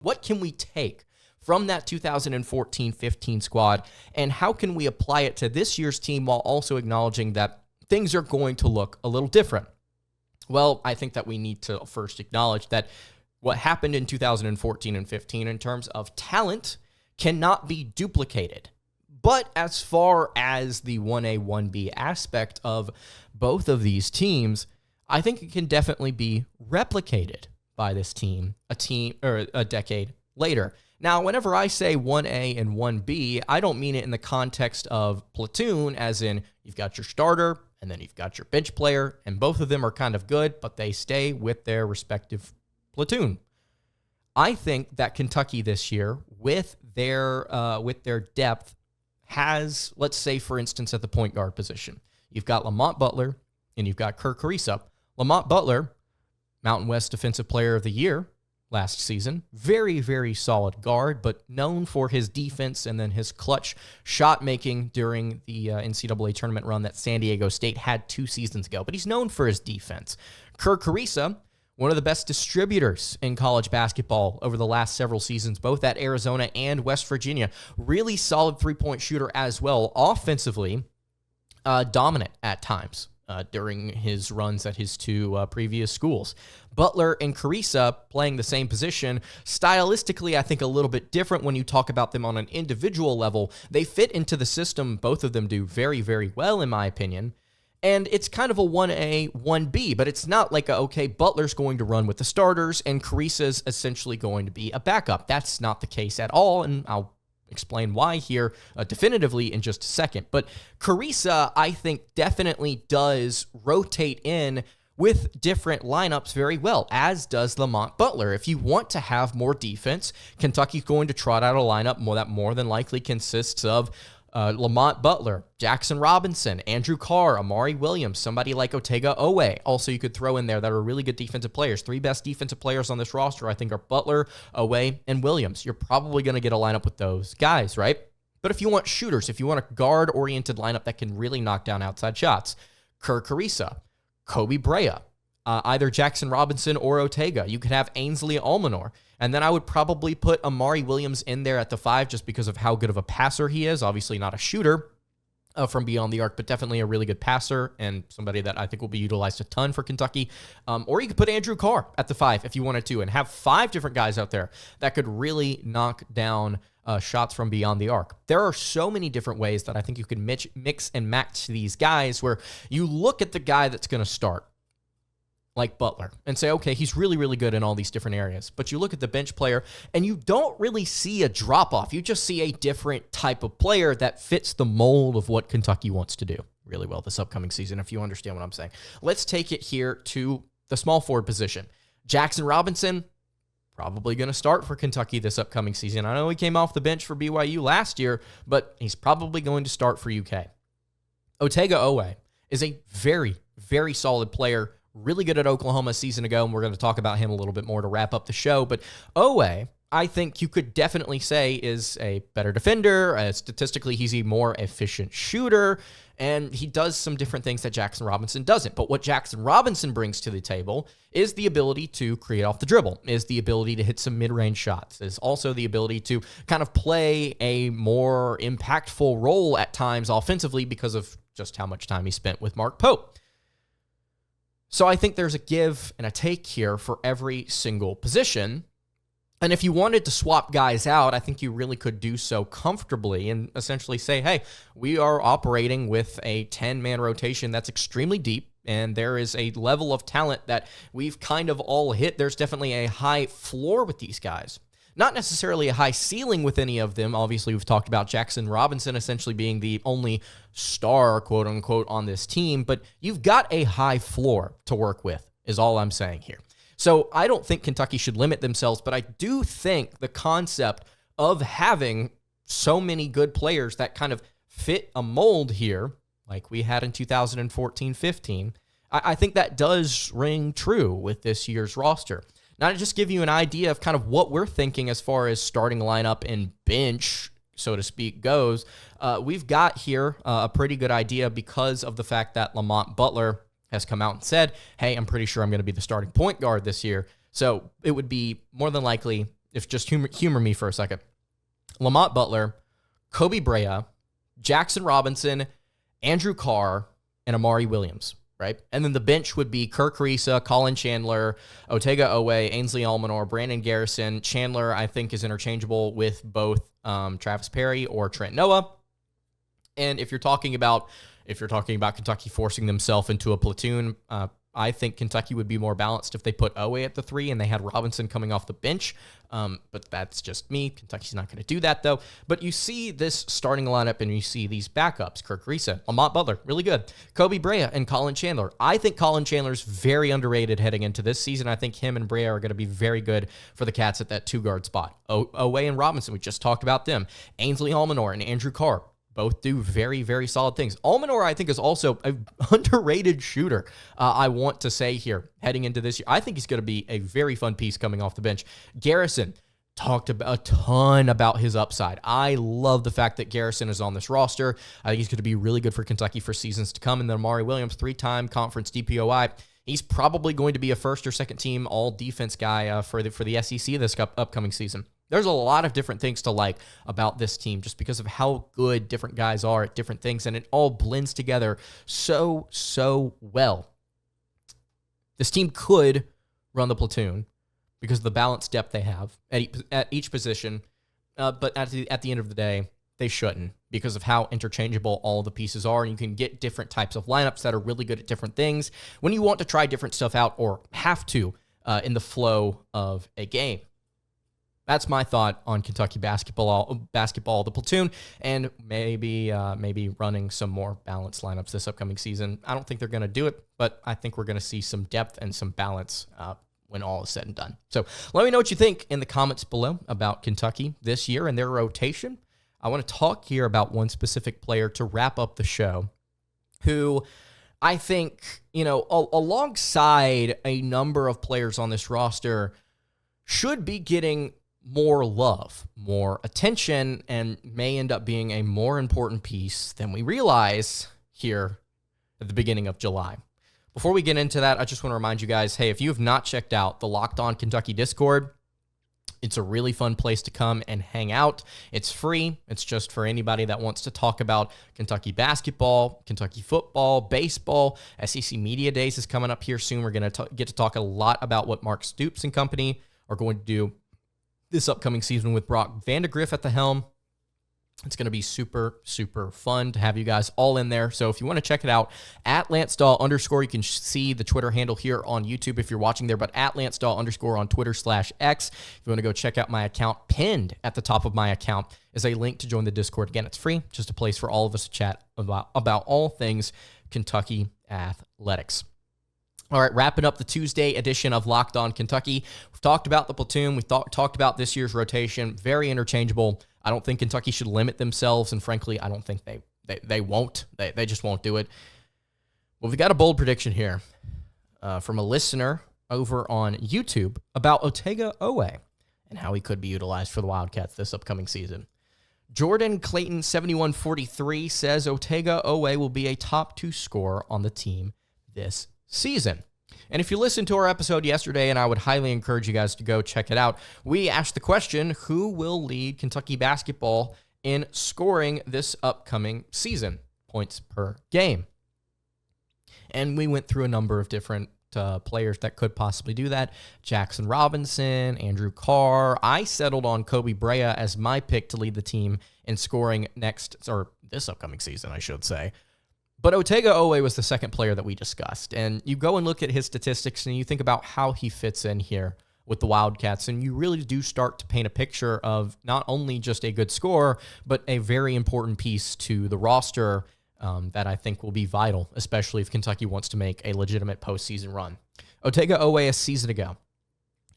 What can we take from that 2014-15 squad, and how can we apply it to this year's team while also acknowledging that things are going to look a little different? Well, I think that we need to first acknowledge that what happened in 2014 and 15 in terms of talent cannot be duplicated. But as far as the 1A, 1B aspect of both of these teams, I think it can definitely be replicated by this team, a decade later. Now, whenever I say 1A and 1B, I don't mean it in the context of platoon, as in you've got your starter and then you've got your bench player, and both of them are kind of good, but they stay with their respective platoon. I think that Kentucky this year, with their depth, has, let's say, for instance, at the point guard position, you've got Lamont Butler and you've got Kerr Kriisa. Lamont Butler, Mountain West Defensive Player of the Year last season. Very, very solid guard, but known for his defense and then his clutch shot making during the NCAA tournament run that San Diego State had 2 seasons ago. But he's known for his defense. Kerr Kriisa, one of the best distributors in college basketball over the last several seasons, both at Arizona and West Virginia. Really solid three-point shooter as well. Offensively, dominant at times during his runs at his 2 previous schools. Butler and Kriisa playing the same position. Stylistically, I think a little bit different when you talk about them on an individual level. They fit into the system. Both of them do very, very well, in my opinion. And it's kind of a 1A, 1B, but it's not like, Butler's going to run with the starters and Karisa's essentially going to be a backup. That's not the case at all, and I'll explain why here definitively in just a second. But Kriisa, I think, definitely does rotate in with different lineups very well, as does Lamont Butler. If you want to have more defense, Kentucky's going to trot out a lineup that more than likely consists of Lamont Butler, Jaxson Robinson, Andrew Carr, Amari Williams, somebody like Otega Oweh. Also, you could throw in there that are really good defensive players. 3 best defensive players on this roster, I think, are Butler, Oweh, and Williams. You're probably going to get a lineup with those guys, right? But if you want shooters, if you want a guard-oriented lineup that can really knock down outside shots, Kerr Kriisa, Kobe Brea, either Jaxson Robinson or Otega. You could have Ainsley Almanor. And then I would probably put Amari Williams in there at the 5 just because of how good of a passer he is. Obviously not a shooter from beyond the arc, but definitely a really good passer and somebody that I think will be utilized a ton for Kentucky. Or you could put Andrew Carr at the 5 if you wanted to and have 5 different guys out there that could really knock down shots from beyond the arc. There are so many different ways that I think you can mix and match these guys where you look at the guy that's going to start, like Butler, and say, okay, he's really, really good in all these different areas. But you look at the bench player, and you don't really see a drop-off. You just see a different type of player that fits the mold of what Kentucky wants to do really well this upcoming season, if you understand what I'm saying. Let's take it here to the small forward position. Jaxson Robinson, probably going to start for Kentucky this upcoming season. I know he came off the bench for BYU last year, but he's probably going to start for UK. Otega Oweh is a very, very solid player, really good at Oklahoma a season ago, and we're going to talk about him a little bit more to wrap up the show. But Oweh, I think you could definitely say, is a better defender. Statistically, he's a more efficient shooter, and he does some different things that Jaxson Robinson doesn't. But what Jaxson Robinson brings to the table is the ability to create off the dribble, is the ability to hit some mid-range shots, is also the ability to kind of play a more impactful role at times offensively because of just how much time he spent with Mark Pope. So I think there's a give and a take here for every single position. And if you wanted to swap guys out, I think you really could do so comfortably and essentially say, hey, we are operating with a 10-man rotation that's extremely deep, and there is a level of talent that we've kind of all hit. There's definitely a high floor with these guys. Not necessarily a high ceiling with any of them. Obviously, we've talked about Jaxson Robinson essentially being the only star, quote unquote, on this team, but you've got a high floor to work with, is all I'm saying here. So I don't think Kentucky should limit themselves, but I do think the concept of having so many good players that kind of fit a mold here, like we had in 2014-15, I think that does ring true with this year's roster. Now, to just give you an idea of kind of what we're thinking as far as starting lineup and bench, so to speak, goes, we've got here a pretty good idea because of the fact that Lamont Butler has come out and said, hey, I'm pretty sure I'm going to be the starting point guard this year. So it would be more than likely if just humor me for a second. Lamont Butler, Kobe Brea, Jaxson Robinson, Andrew Carr, and Amari Williams, right? And then the bench would be Kerr Kriisa, Colin Chandler, Otega Oweh, Ainsley Almanor, Brandon Garrison. Chandler, I think, is interchangeable with both Travis Perry or Trent Noah. And if you're talking about Kentucky forcing themselves into a platoon, I think Kentucky would be more balanced if they put Oweh at the 3 and they had Robinson coming off the bench. But that's just me. Kentucky's not going to do that, though. But you see this starting lineup and you see these backups. Kerr Kriisa, Lamont Butler, really good. Kobe Brea and Colin Chandler. I think Colin Chandler's very underrated heading into this season. I think him and Brea are going to be very good for the Cats at that 2-guard spot. Oweh and Robinson, we just talked about them. Ainsley Almanor and Andrew Carr. Both do very, very solid things. Almanor, I think, is also an underrated shooter. I want to say here, heading into this year, I think he's going to be a very fun piece coming off the bench. Garrison, talked a ton about his upside. I love the fact that Garrison is on this roster. I think he's going to be really good for Kentucky for seasons to come. And then Amari Williams, 3-time conference DPOI. He's probably going to be a first or second team all-defense guy for the SEC this upcoming season. There's a lot of different things to like about this team just because of how good different guys are at different things, and it all blends together so well. This team could run the platoon because of the balanced depth they have at each position, but at the end of the day, they shouldn't because of how interchangeable all the pieces are, and you can get different types of lineups that are really good at different things when you want to try different stuff out or have to in the flow of a game. That's my thought on Kentucky basketball, the platoon, and maybe running some more balanced lineups this upcoming season. I don't think they're going to do it, but I think we're going to see some depth and some balance when all is said and done. So let me know what you think in the comments below about Kentucky this year and their rotation. I want to talk here about one specific player to wrap up the show who I think, alongside a number of players on this roster, should be getting more love, more attention, and may end up being a more important piece than we realize here at the beginning of July. Before we get into that, I just want to remind you guys, hey, if you have not checked out the Locked On Kentucky Discord, it's a really fun place to come and hang out. It's free. It's just for anybody that wants to talk about Kentucky basketball, Kentucky football, baseball. SEC Media Days is coming up here soon. We're going to get to talk a lot about what Mark Stoops and company are going to do this upcoming season with Brock Vandegrift at the helm. It's going to be super fun to have you guys all in there. So if you want to check it out, at @LanceDahl_, you can see the Twitter handle here on YouTube if you're watching there, but at @LanceDahl_ on Twitter/X. If you want to go check out my account, pinned at the top of my account is a link to join the Discord. Again, it's free, just a place for all of us to chat about all things Kentucky athletics. All right, wrapping up the Tuesday edition of Locked On Kentucky. We've talked about the platoon. We've talked about this year's rotation. Very interchangeable. I don't think Kentucky should limit themselves, and frankly, I don't think they won't. They just won't do it. Well, we've got a bold prediction here from a listener over on YouTube about Otega Oweh and how he could be utilized for the Wildcats this upcoming season. Jordan Clayton 7143 says Otega Oweh will be a top 2 scorer on the team this season. And if you listened to our episode yesterday, and I would highly encourage you guys to go check it out, we asked the question, who will lead Kentucky basketball in scoring this upcoming season, points per game? And we went through a number of different players that could possibly do that. Jaxson Robinson, Andrew Carr. I settled on Kobe Brea as my pick to lead the team in scoring this upcoming season, I should say. But Otega Oweh was the second player that we discussed. And you go and look at his statistics and you think about how he fits in here with the Wildcats, and you really do start to paint a picture of not only just a good scorer, but a very important piece to the roster that I think will be vital, especially if Kentucky wants to make a legitimate postseason run. Otega Oweh a season ago,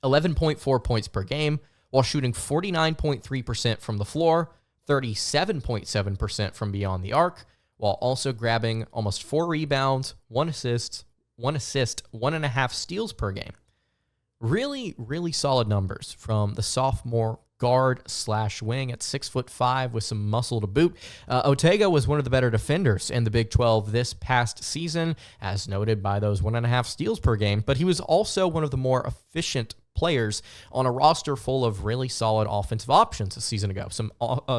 11.4 points per game, while shooting 49.3% from the floor, 37.7% from beyond the arc, while also grabbing almost 4 rebounds, 1 assist, 1.5 steals per game. Really, really solid numbers from the sophomore guard/wing at 6'5" with some muscle to boot. Otega was one of the better defenders in the Big 12 this past season, as noted by those 1.5 steals per game, but he was also one of the more efficient players on a roster full of really solid offensive options a season ago. Some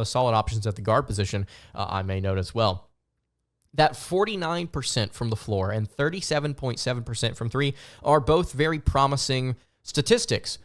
solid options at the guard position, I may note as well. That 49% from the floor and 37.7% from three are both very promising statistics.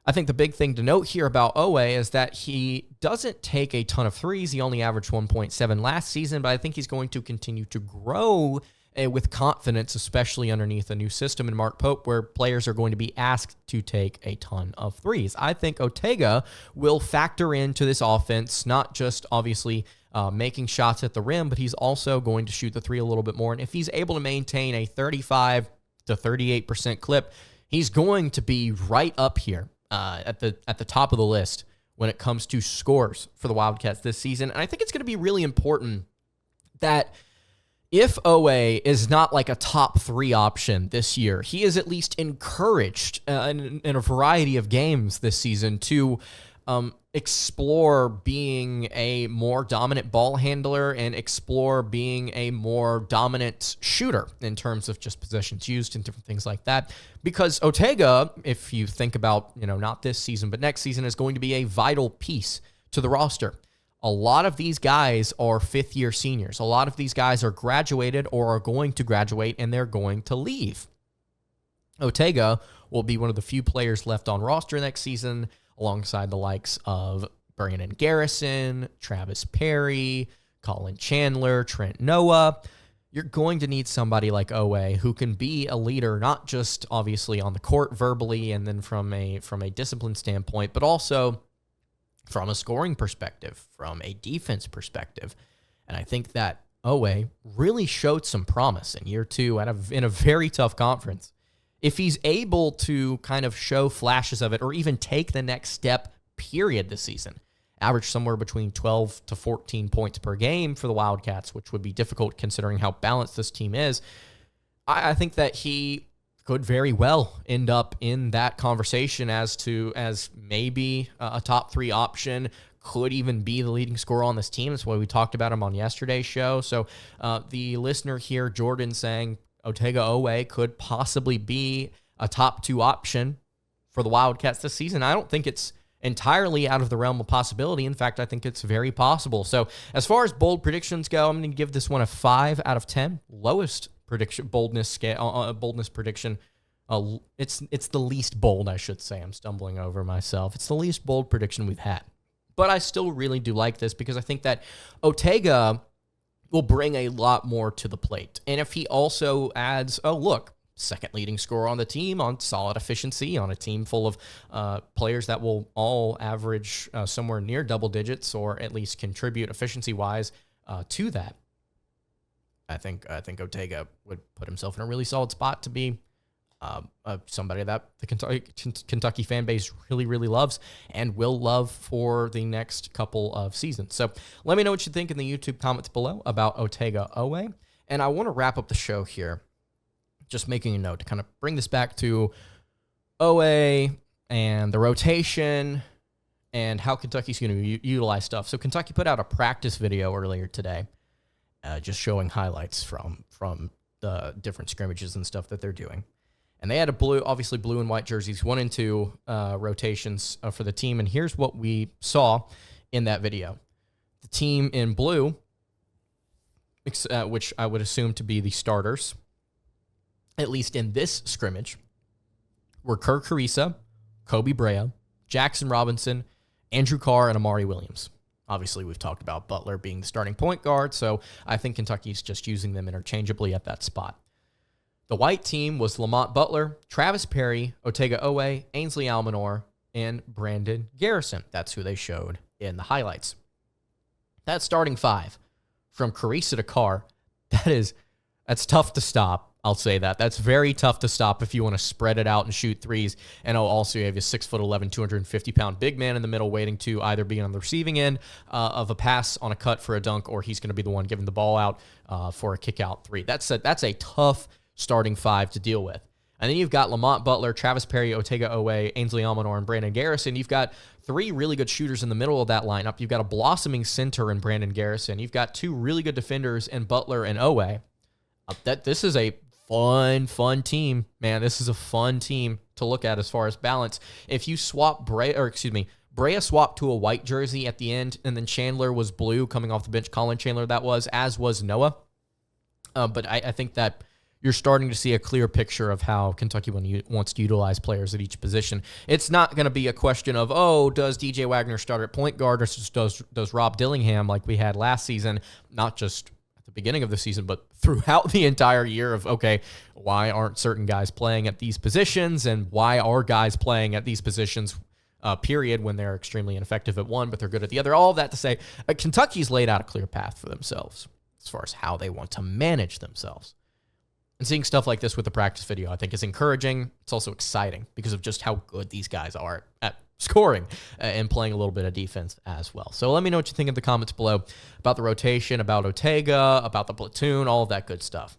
I think the big thing to note here about Oweh is that he doesn't take a ton of threes. He only averaged 1.7 last season, but I think he's going to continue to grow with confidence, especially underneath a new system in Mark Pope, where players are going to be asked to take a ton of threes. I think Otega will factor into this offense, not just obviously making shots at the rim, but he's also going to shoot the three a little bit more. And if he's able to maintain a 35 to 38% clip, he's going to be right up here at the top of the list when it comes to scores for the Wildcats this season. And I think it's going to be really important that if Oweh is not like a top three option this year, he is at least encouraged in a variety of games this season to explore being a more dominant ball handler and explore being a more dominant shooter in terms of just possessions used and different things like that. Because Otega, if you think about, not this season, but next season, is going to be a vital piece to the roster. A lot of these guys are fifth-year seniors. A lot of these guys are graduated or are going to graduate, and they're going to leave. Otega will be one of the few players left on roster next season, alongside the likes of Brandon Garrison, Travis Perry, Colin Chandler, Trent Noah. You're going to need somebody like Oweh who can be a leader, not just obviously on the court verbally and then from a discipline standpoint, but also from a scoring perspective, from a defense perspective. And I think that Oweh really showed some promise in year two in a very tough conference. If he's able to kind of show flashes of it or even take the next step, period, this season, average somewhere between 12 to 14 points per game for the Wildcats, which would be difficult considering how balanced this team is, I think that he could very well end up in that conversation as maybe a top three option, could even be the leading scorer on this team. That's why we talked about him on yesterday's show. So the listener here, Jordan, saying Otega Oweh could possibly be a top two option for the Wildcats this season. I don't think it's entirely out of the realm of possibility. In fact, I think it's very possible. So as far as bold predictions go, I'm going to give this one a 5 out of 10. Lowest boldness prediction. It's the least bold, I should say. I'm stumbling over myself. It's the least bold prediction we've had. But I still really do like this because I think that Otega will bring a lot more to the plate. And if he also adds, second leading scorer on the team on solid efficiency on a team full of players that will all average somewhere near double digits or at least contribute efficiency-wise to that, I think Otega would put himself in a really solid spot to be somebody that the Kentucky fan base really, really loves and will love for the next couple of seasons. So let me know what you think in the YouTube comments below about Otega Oweh. And I want to wrap up the show here, just making a note to kind of bring this back to Oweh and the rotation and how Kentucky's going to utilize stuff. So Kentucky put out a practice video earlier today, just showing highlights from the different scrimmages and stuff that they're doing. And they had obviously blue and white jerseys, 1 and 2 rotations for the team. And here's what we saw in that video. The team in blue, which I would assume to be the starters, at least in this scrimmage, were Kerr Kriisa, Kobe Brea, Jaxson Robinson, Andrew Carr, and Amari Williams. Obviously, we've talked about Butler being the starting point guard, so I think Kentucky's just using them interchangeably at that spot. The white team was Lamont Butler, Travis Perry, Otega Oweh, Ainsley Almanor, and Brandon Garrison. That's who they showed in the highlights. That starting five, from Kriisa to Carr, that's tough to stop. I'll say that. That's very tough to stop if you want to spread it out and shoot threes. And also you have a 6'11", 250-pound big man in the middle waiting to either be on the receiving end of a pass on a cut for a dunk, or he's going to be the one giving the ball out for a kick-out three. That's a tough starting five to deal with. And then you've got Lamont Butler, Travis Perry, Otega Oweh, Ainsley Almanor, and Brandon Garrison. You've got 3 really good shooters in the middle of that lineup. You've got a blossoming center in Brandon Garrison. You've got 2 really good defenders in Butler and Oweh. This is a fun team, man. This is a fun team to look at as far as balance. If you swap Brea swapped to a white jersey at the end, and then Chandler was blue coming off the bench. Colin Chandler, that was, as was Noah. But I think that you're starting to see a clear picture of how Kentucky wants to utilize players at each position. It's not going to be a question of, does DJ Wagner start at point guard or does Rob Dillingham like we had last season, not just at the beginning of the season, but throughout the entire year of, okay, why aren't certain guys playing at these positions and why are guys playing at these positions, period, when they're extremely ineffective at one, but they're good at the other. All of that to say, Kentucky's laid out a clear path for themselves as far as how they want to manage themselves. And seeing stuff like this with the practice video, I think, is encouraging. It's also exciting because of just how good these guys are at scoring and playing a little bit of defense as well. So let me know what you think in the comments below about the rotation, about Otega, about the platoon, all of that good stuff.